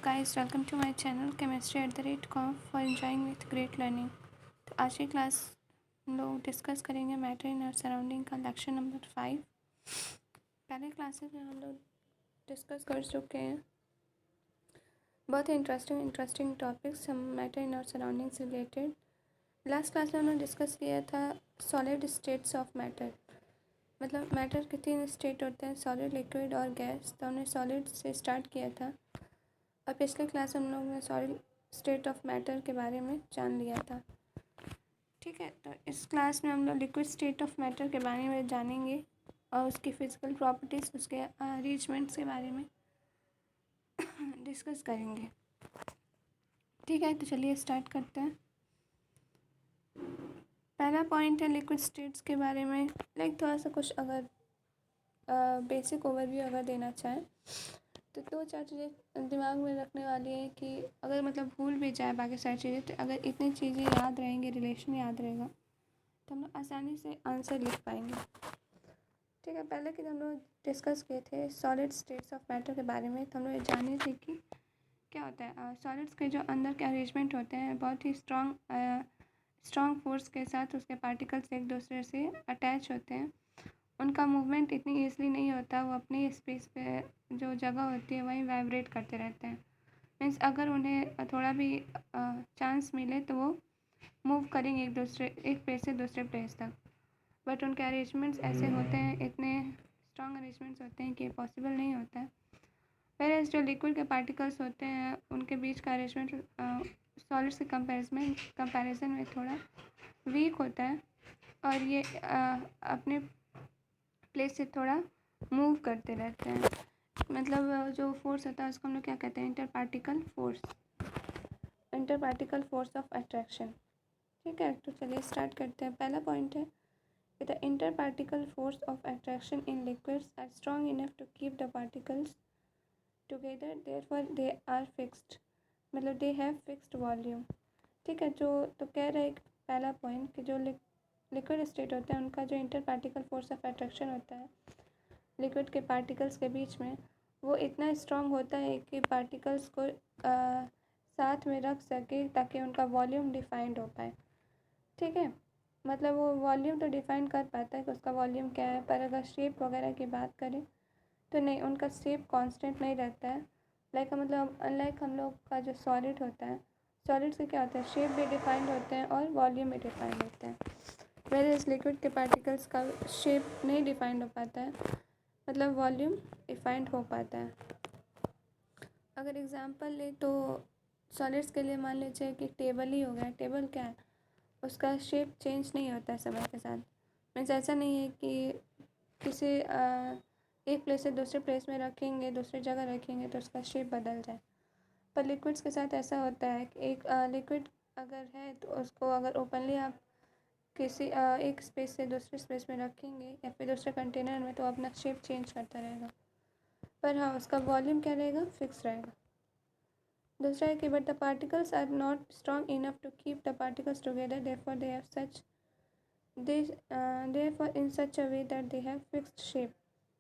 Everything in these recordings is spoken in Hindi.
Guys, welcome to my channel chemistry@com for enjoying with great learning. तो आज की क्लास हम लोग डिस्कस करेंगे मैटर इन आवर सराउंडिंग का लेक्चर नंबर 5। पहले क्लासेस में हम लोग डिस्कस कर चुके हैं बहुत ही इंटरेस्टिंग टॉपिक्स हम मैटर इन आवर सराउंडिंग से रिलेटेड। लास्ट क्लास में हमने डिस्कस किया था सॉलिड स्टेट्स ऑफ मैटर, मतलब मैटर के 3 स्टेट होते हैं, सॉलिड, लिक्विड और गैस। तो हमने सॉलिड से स्टार्ट किया था और पिछले क्लास हम लोगों ने सॉलिड स्टेट ऑफ मैटर के बारे में जान लिया था। ठीक है, तो इस क्लास में हम लोग लिक्विड स्टेट ऑफ मैटर के बारे में जानेंगे और उसकी फिजिकल प्रॉपर्टीज़, उसके अरेंजमेंट्स के बारे में डिस्कस करेंगे। ठीक है, तो चलिए स्टार्ट करते हैं। पहला पॉइंट है लिक्विड स्टेट्स के बारे में। थोड़ा सा कुछ अगर बेसिक ओवरव्यू अगर देना चाहें तो 2-4 चीज़ें दिमाग में रखने वाली है कि अगर मतलब भूल भी जाए बाकी सारी चीज़ें, तो अगर इतनी चीज़ें याद रहेंगी, रिलेशन याद रहेगा, तो हम लोग आसानी से आंसर लिख पाएंगे। ठीक है, पहले कि हम लोग डिस्कस किए थे सॉलिड स्टेट्स ऑफ मैटर के बारे में, तो हम लोग जाने थे कि क्या होता है। सॉलिड्स के जो अंदर के अरेंजमेंट होते हैं बहुत ही स्ट्रॉन्ग फोर्स के साथ उसके पार्टिकल्स एक दूसरे से अटैच होते हैं। उनका मूवमेंट इतनी ईजिली नहीं होता, वो अपनी स्पेस पे जो जगह होती है वहीं वाइब्रेट करते रहते हैं। मीन्स अगर उन्हें थोड़ा भी चांस मिले तो वो मूव करेंगे एक प्लेस से दूसरे प्लेस तक, बट उनके अरेंजमेंट्स ऐसे होते हैं, इतने स्ट्रॉन्ग अरेंजमेंट्स होते हैं कि पॉसिबल नहीं होता है। वेयर जो लिक्विड के पार्टिकल्स होते हैं उनके बीच का अरेंजमेंट सॉलिड्स के कंपैरिजन में थोड़ा वीक होता है और ये अपने प्लेस से थोड़ा मूव करते रहते हैं। मतलब जो फोर्स होता है उसको हम लोग क्या कहते हैं, inter particle force of attraction. ठीक है, तो चलिए स्टार्ट करते हैं। पहला पॉइंट है the inter particle force of attraction in liquids are strong enough to keep the particles together, therefore they are fixed, मतलब दे हैव फिक्स्ड वॉल्यूम। ठीक है, जो तो कह रहे हैं पहला पॉइंट कि जो लिक्विड स्टेट होता है उनका जो inter particle force of attraction होता है लिक्विड के पार्टिकल्स के बीच में, वो इतना स्ट्रॉन्ग होता है कि पार्टिकल्स को साथ में रख सके ताकि उनका वॉल्यूम डिफाइंड हो पाए। ठीक है, मतलब वो वॉल्यूम तो डिफाइन कर पाता है कि उसका वॉल्यूम क्या है, पर अगर शेप वगैरह की बात करें तो नहीं, उनका शेप कांस्टेंट नहीं रहता है। मतलब अनलाइक हम लोग का जो सॉलिड होता है, सॉलिड से क्या होता है, शेप भी डिफाइंड होते हैं और वॉल्यूम भी डिफाइंड होते हैं। वेयर इस लिक्विड के पार्टिकल्स का शेप नहीं डिफाइंड हो पाता है, मतलब वॉल्यूम डिफाइंड हो पाता है। अगर एग्जांपल ले तो सॉलिड्स के लिए मान लीजिए कि टेबल ही हो गया। टेबल क्या है, उसका शेप चेंज नहीं होता है समय के साथ। मीन्स ऐसा नहीं है कि किसी एक प्लेस से दूसरे प्लेस में रखेंगे, दूसरी जगह रखेंगे तो उसका शेप बदल जाए। पर लिक्विड्स के साथ ऐसा होता है कि एक लिक्विड अगर है तो उसको अगर ओपनली आप किसी एक स्पेस से दूसरे स्पेस में रखेंगे या फिर दूसरे कंटेनर में, तो अपना शेप चेंज करता रहेगा, पर हाँ उसका वॉल्यूम क्या रहेगा, फिक्स रहेगा। दूसरा है कि but the particles are not strong enough to keep the particles together, therefore they have such therefore in such a way that they have fixed shape.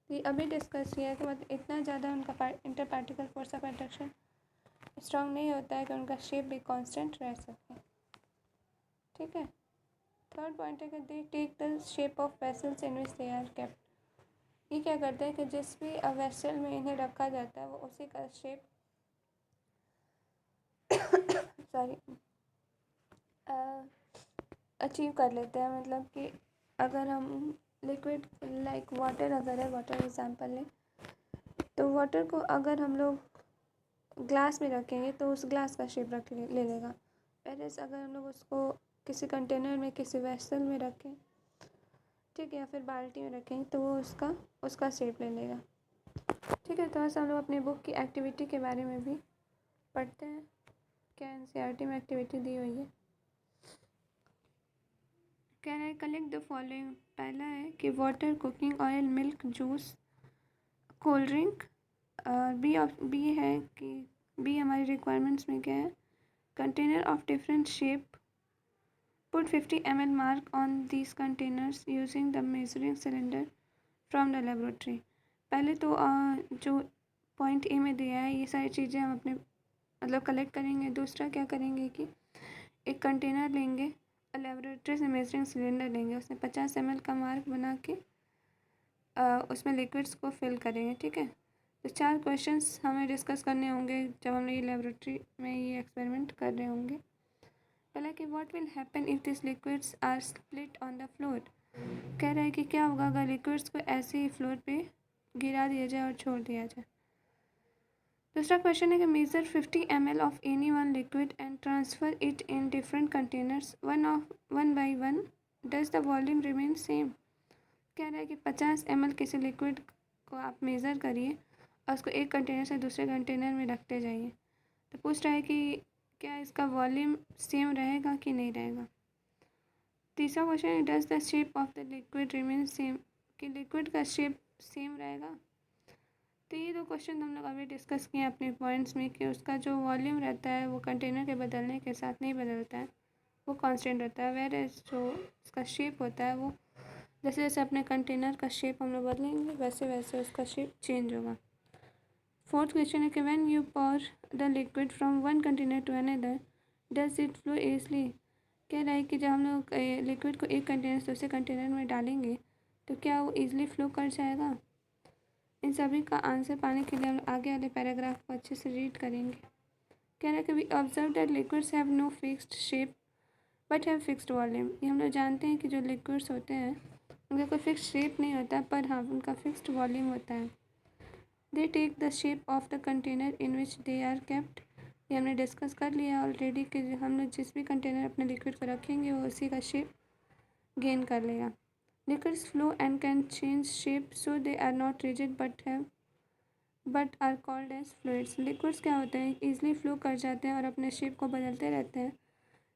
ये अभी डिस्कस किया है कि मतलब इतना ज़्यादा उनका inter particle force of attraction strong नहीं होता है कि उनका शेप भी कांस्टेंट रह सके। ठीक है, थर्ड पॉइंट है कि they take the shape of vessels in which they are kept. ये क्या करते हैं कि जिस भी वेसल में इन्हें रखा जाता है वो उसी का शेप अचीव कर लेते हैं। मतलब कि अगर हम लिक्विड लाइक वाटर, अगर है वाटर एग्जांपल लें, तो वाटर को अगर हम लोग ग्लास में रखेंगे तो उस ग्लास का शेप ले लेगा। वैसे अगर हम लोग उसको किसी कंटेनर में, किसी वेसल में रखें, ठीक है, या फिर बाल्टी में रखें, तो वो उसका शेप ले लेगा। ठीक है, थोड़ा सा हम लोग अपनी बुक की एक्टिविटी के बारे में भी पढ़ते हैं। क्या एनसीईआरटी में एक्टिविटी दी हुई है, कह रहा है कलेक्ट द फॉलोइंग। पहला है कि water, cooking oil, milk, juice, cold drink. B है कि बी हमारी रिक्वायरमेंट्स में क्या है, container of different shape, put 50 ml mark on these containers using the measuring cylinder from the laboratory. पहले तो जो पॉइंट ए में दिया है ये सारी चीज़ें हम अपने मतलब कलेक्ट करेंगे। दूसरा क्या करेंगे कि एक कंटेनर लेंगे और लेबोरेटरी से मेजरिंग सिलेंडर लेंगे, उसमें 50 ml का मार्क बना के उसमें लिक्विड्स को फिल करेंगे। ठीक है, तो 4 क्वेश्चंस हमें डिस्कस करने होंगे जब हम ये लेबोरेटरी में ये एक्सपेरिमेंट कर रहे होंगे। पहला कि what will happen if this liquids are split on the floor. कह रहा है कि क्या होगा अगर लिक्विड्स को ऐसे ही फ्लोर पे गिरा दिया जाए और छोड़ दिया जाए। दूसरा क्वेश्चन है कि measure 50 ml of any one liquid and transfer it in different containers one by one, does the volume remain same. कह रहा है कि 50 ml किसी लिक्विड को आप मेज़र करिए और उसको एक कंटेनर से दूसरे कंटेनर में रखते जाइए। तो पूछ रहा है कि क्या इसका वॉल्यूम सेम रहेगा कि नहीं रहेगा। तीसरा क्वेश्चन है does the shape of the liquid remain same, कि लिक्विड का शेप सेम रहेगा। तो ये 2 क्वेश्चन हम लोग अभी डिस्कस किए अपने पॉइंट्स में कि उसका जो वॉल्यूम रहता है वो कंटेनर के बदलने के साथ नहीं बदलता है, वो कांस्टेंट रहता है। वेयर एज जो उसका शेप होता है वो जैसे जैसे अपने कंटेनर का शेप हम लोग बदलेंगे वैसे वैसे उसका शेप चेंज होगा। फोर्थ क्वेश्चन है कि when you pour the liquid from one container to another does it flow easily. कह रहा है कि जब हम लोग लिक्विड को एक कंटेनर से दूसरे कंटेनर में डालेंगे तो क्या वो ईजिली फ्लो कर जाएगा। इन सभी का आंसर पाने के लिए हम आगे वाले पैराग्राफ को अच्छे से रीड करेंगे। कह रहा है कि we observe that liquids have no fixed shape but have fixed volume. ये हम लोग जानते हैं कि जो लिक्विड्स होते हैं उनका कोई फिक्स शेप नहीं होता पर हाँ उनका फिक्स्ड वॉल्यूम होता है। They take the shape of the container in which they are kept. ये हमने डिस्कस कर लिया ऑलरेडी कि हम लोग जिस भी कंटेनर अपने लिक्विड को रखेंगे वो उसी का शेप गेन कर लेगा। Liquids flow and can change shape so they are not rigid but are called as fluids. Liquids क्या होते हैं ईजिली फ्लो कर जाते हैं और अपने शेप को बदलते रहते हैं,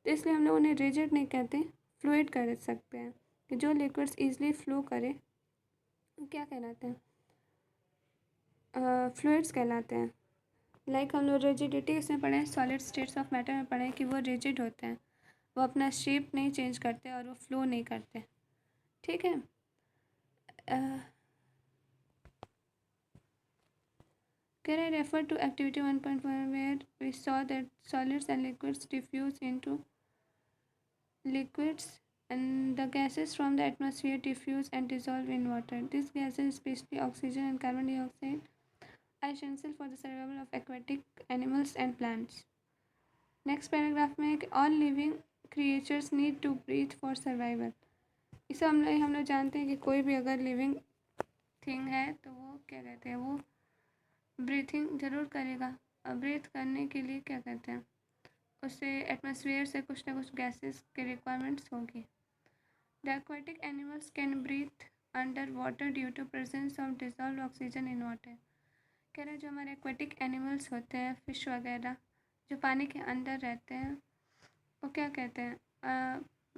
तो इसलिए हम लोग उन्हें रिजिड नहीं कहते, फ्लूइड कर सकते हैं। कि जो लिक्विड्स ईजिली फ्लो करे क्या कहलाते हैं, फ्लूइड्स कहलाते हैं। लाइक हम लोग रिजिडिटी इसमें पढ़े हैं, सॉलिड स्टेट्स ऑफ मैटर में पढ़े हैं कि वो रिजिड होते हैं, वो अपना शेप नहीं चेंज करते और वो फ्लो नहीं करते। ठीक है, can I refer to activity 1.1 where we saw that solids and liquids diffuse into liquids and the gases from the atmosphere diffuse and dissolve in water. These gases, especially oxygen and carbon dioxide, are essential for the survival of aquatic animals and plants. Next paragraph में all living creatures need to breathe for survival. इसे हम लोग जानते हैं कि कोई भी अगर लिविंग थिंग है तो वो क्या कहते हैं, वो ब्रीथिंग ज़रूर करेगा। और ब्रीथ करने के लिए क्या कहते हैं, उससे एटमॉस्फेयर से कुछ ना कुछ गैसेस के रिक्वायरमेंट्स होगी। The aquatic animals can breathe under water due to presence of dissolve oxygen in water. कह रहे हैं जो हमारे एक्वाटिक एनिमल्स होते हैं, फिश वगैरह जो पानी के अंदर रहते हैं, वो क्या कहते हैं,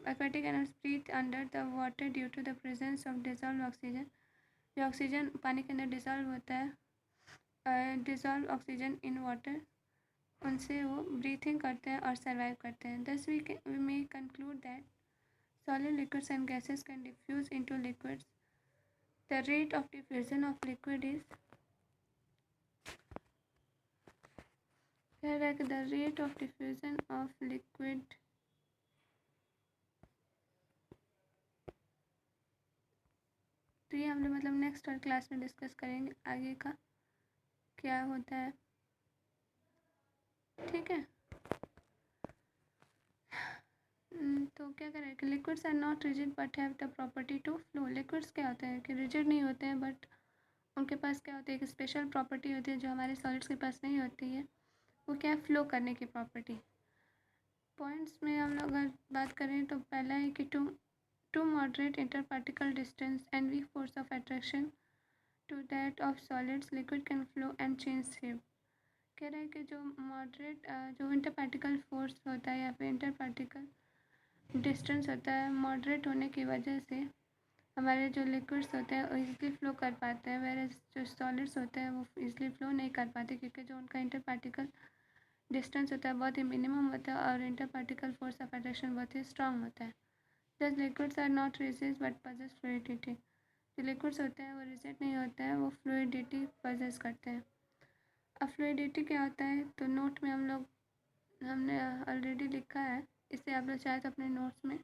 aquatic animals breathe under the water due to the presence of dissolve oxygen. जो ऑक्सीजन पानी के अंदर डिजॉल्व होता है, डिजॉल्व ऑक्सीजन इन वाटर, उनसे वो ब्रीथिंग करते हैं और सर्वाइव करते हैं। Thus we may conclude that solid liquids and gases can diffuse into liquids. The rate of diffusion of liquid is the rate of diffusion of liquid तो ये हम लोग मतलब नेक्स्ट क्लास में डिस्कस करेंगे आगे का क्या होता है। ठीक है, तो क्या करें कि liquids are not rigid but have the property to flow. Liquids क्या होते हैं कि रिजिड नहीं होते हैं बट उनके पास क्या होती है, एक स्पेशल प्रॉपर्टी होती है जो हमारे सॉलिड्स के पास नहीं होती है, वो क्या है, फ्लो करने की प्रॉपर्टी। पॉइंट्स में हम लोग अगर बात करें तो पहला है कि to moderate inter particle distance and weak force of attraction to that of solids liquid can flow and change shape. कह रहे हैं कि जो मॉडरेट जो इंटर पार्टिकल फोर्स होता है या फिर इंटर पार्टिकल डिस्टेंस होता है, मॉडरेट होने की वजह से हमारे जो लिक्विड्स होते हैं वो ईजिली फ्लो कर पाते हैं, वेयर जो सॉलिड्स होते हैं वो ईजिली फ्लो नहीं कर पाते क्योंकि जो उनका इंटर पार्टिकल डिस्टेंस होता है बहुत ही मिनिमम होता है और inter particle force of attraction बहुत ही स्ट्रांग होता है। Thus liquids are not rigid but possess fluidity. जो लिक्विड्स होते हैं वो रिजिड नहीं होते हैं, वो फ्लूइडिटी पजेस करते हैं। अब फ्लूइडिटी क्या होता है, तो नोट में हमने ऑलरेडी लिखा है, इसे आप लोग चाहे तो अपने नोट्स में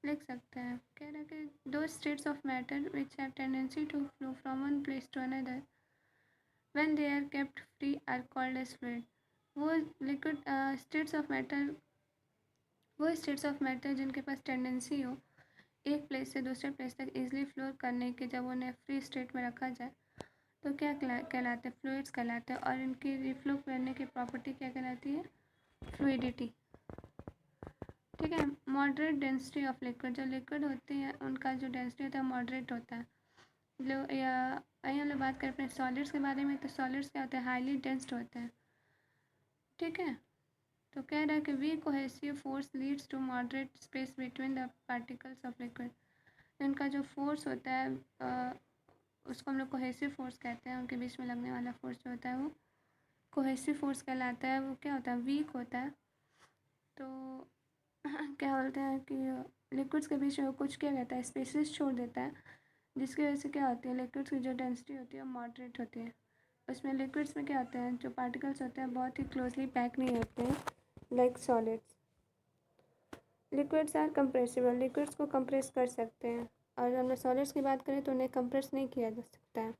लिख सकते हैं। कह रहे हैं कि दो states of matter which have tendency to flow from one place to another when they are kept free are called as fluid. वो लिक्विड स्टेट्स ऑफ मैटर वो स्टेट्स ऑफ मैटर जिनके पास टेंडेंसी हो एक प्लेस से दूसरे प्लेस तक इजीली फ्लो करने के, जब उन्हें फ्री स्टेट में रखा जाए तो क्या कहलाते हैं, फ्लूइड्स कहलाते हैं। और इनकी रिफ्लो करने की प्रॉपर्टी क्या कहलाती है, फ्लूइडिटी। ठीक है। मॉडरेट डेंसिटी ऑफ लिक्विड, जो लिक्विड होते हैं उनका जो डेंसिटी होता है मॉडरेट होता है। हम लोग बात करें अपने सॉलिड्स के बारे में, तो सॉलिड्स क्या होते हैं, हाईली डेंस्ड होते हैं। ठीक है। तो कह रहा है कि weak cohesive force leads to moderate space between the particles of liquid. इनका जो फोर्स होता है उसको हम लोग कोहेसिव फोर्स कहते हैं। उनके बीच में लगने वाला फोर्स जो होता है वो कोहेसिव फोर्स कहलाता है। वो क्या होता है, वीक होता है। तो क्या बोलते हैं कि लिक्विड्स के बीच में कुछ क्या कहता है, स्पेसेस छोड़ देता है, जिसकी वजह से क्या होती है, लिक्विड्स की जो डेंसिटी होती है वो मॉडरेट होती है। उसमें लिक्विड्स में क्या होते हैं, जो पार्टिकल्स होते हैं बहुत ही क्लोजली पैक नहीं होते हैं like solids. Liquids are compressible, liquids को कंप्रेस कर सकते हैं। और हम लोग सॉलिड्स की बात करें तो उन्हें कंप्रेस नहीं किया जा सकता है।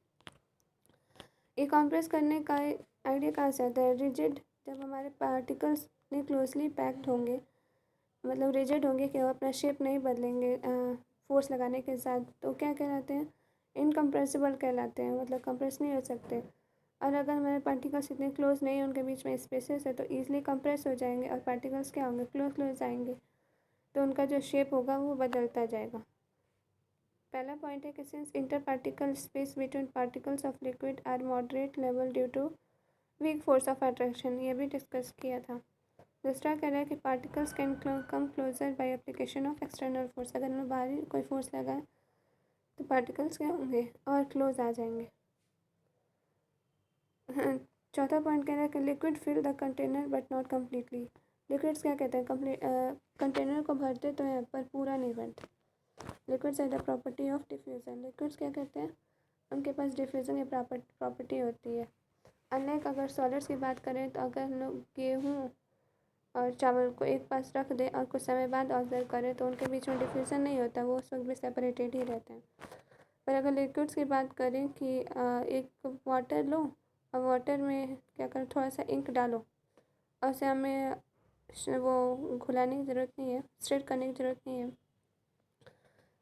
ये कंप्रेस करने का आइडिया कहाँ से आता है, रिजिड, जब हमारे पार्टिकल्स इतने क्लोजली पैक्ड होंगे, मतलब रिजिड होंगे कि वो अपना शेप नहीं बदलेंगे फोर्स लगाने के साथ, तो क्या कहलाते हैं, इनकम्प्रेसिबल कहलाते हैं, मतलब कंप्रेस नहीं हो सकते। और अगर हमारे पार्टिकल्स इतने क्लोज नहीं है, उनके बीच में स्पेसेस है, तो ईजिली कंप्रेस हो जाएंगे और पार्टिकल्स क्या होंगे, क्लोज आएंगे, तो उनका जो शेप होगा वो बदलता जाएगा। पहला पॉइंट है कि since inter particle space between particles of liquid are moderate level due to weak force of attraction, ये भी डिस्कस किया था। दूसरा कह रहा है कि particles can come closer by application of external force, अगर हमें बाहरी कोई फोर्स लगाए तो पार्टिकल्स क्या होंगे और क्लोज आ जाएंगे। चौथा पॉइंट कह रहा है कि liquid fill the container but not completely. Liquids क्या कहते हैं, कंटेनर को भरते तो हैं पर पूरा नहीं भरते। Liquids are the property of diffusion, liquids क्या कहते हैं, उनके पास डिफ्यूज़न की प्रॉपर्टी होती है। अनलाइक अगर सॉलिड्स की बात करें तो अगर हम लोग गेहूँ और चावल को एक पास रख दें और कुछ समय बाद ऑब्जर्व करें तो उनके बीच में डिफ्यूज़न नहीं होता, वो उस वक्त भी सेपरेटेड ही रहते हैं। पर अगर लिक्विड्स की बात करें कि एक वाटर लो और वाटर में क्या करो, थोड़ा सा इंक डालो और उसे हमें वो घुलाने की ज़रूरत नहीं है, स्ट्रेट करने की ज़रूरत नहीं है।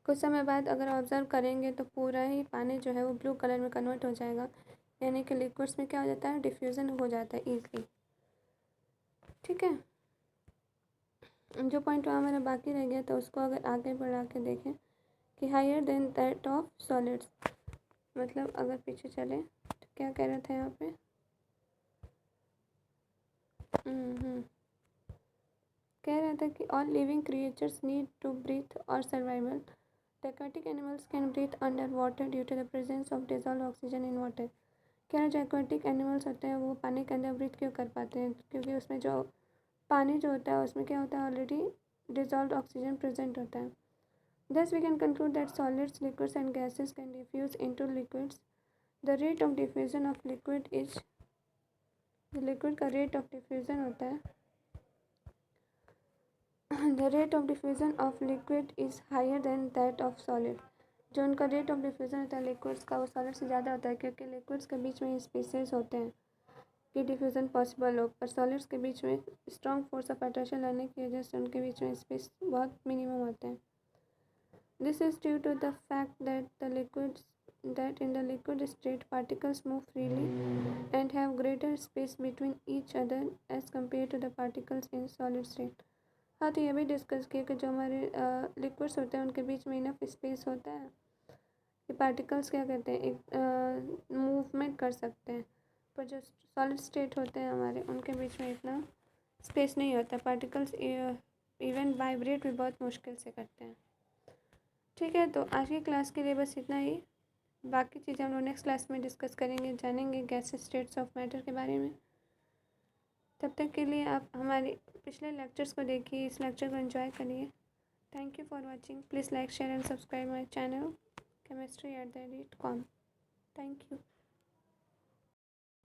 कुछ समय बाद अगर ऑब्ज़र्व करेंगे तो पूरा ही पानी जो है वो ब्लू कलर में कन्वर्ट हो जाएगा, यानी कि लिक्विड्स में क्या हो जाता है, डिफ्यूज़न हो जाता है ईजली। ठीक है। जो पॉइंट वहाँ हमारा बाकी रह गया तो उसको अगर आगे बढ़ा के देखें कि higher than that of solids, मतलब अगर पीछे चले तो क्या कह रहा था यहाँ पे, कह रहा था कि all living creatures need to breathe और survival. The aquatic animals can breathe under water due to the presence of dissolve oxygen in water. कह रहा जो एक्वाटिक एनिमल्स होते हैं वो पानी के अंदर ब्रीथ क्यों कर पाते हैं, क्योंकि उसमें जो पानी जो होता है उसमें क्या होता है, ऑलरेडी डिजॉल्व ऑक्सीजन प्रेजेंट होता है। Thus we can conclude that solids, liquids and gases can diffuse into liquids. The rate of diffusion of liquid is, liquid का रेट ऑफ डिफ्यूज़न होता है, the rate of diffusion of liquid is higher than that of solid. जो उनका रेट ऑफ डिफ्यूज़न होता है लिक्विड्स का वो सॉलिड से ज़्यादा होता है, क्योंकि लिक्विड्स के बीच में स्पेसेस होते हैं कि डिफ्यूज़न पॉसिबल हो, पर सॉलिड्स के बीच में स्ट्रॉन्ग फोर्स ऑफ अट्रैक्शन लाने की वजह से उनके बीच में स्पेस बहुत मिनिमम होते हैं। This is due to the fact that in the liquid state particles move freely and have greater space between each other as compared to the particles in solid state. हाँ, तो ये भी डिस्कस किया कि जो हमारे लिक्विड्स होते हैं उनके बीच में इनफ स्पेस होता है कि पार्टिकल्स क्या कहते हैं, एक मूवमेंट कर सकते हैं, पर जो सॉलिड स्टेट होते हैं हमारे उनके बीच में इतना स्पेस नहीं होता, पार्टिकल्स इवन वाइब्रेट भी बहुत मुश्किल से करते हैं। ठीक है, तो आज की क्लास के लिए बस इतना ही। बाकी चीज़ें हम लोग नेक्स्ट क्लास में डिस्कस करेंगे, जानेंगे गैस स्टेट्स ऑफ मैटर के बारे में। तब तक के लिए आप हमारे पिछले लेक्चर्स को देखिए, इस लेक्चर को एंजॉय करिए। Thank you for watching. Please like share and subscribe my channel chemistry@com। Thank you.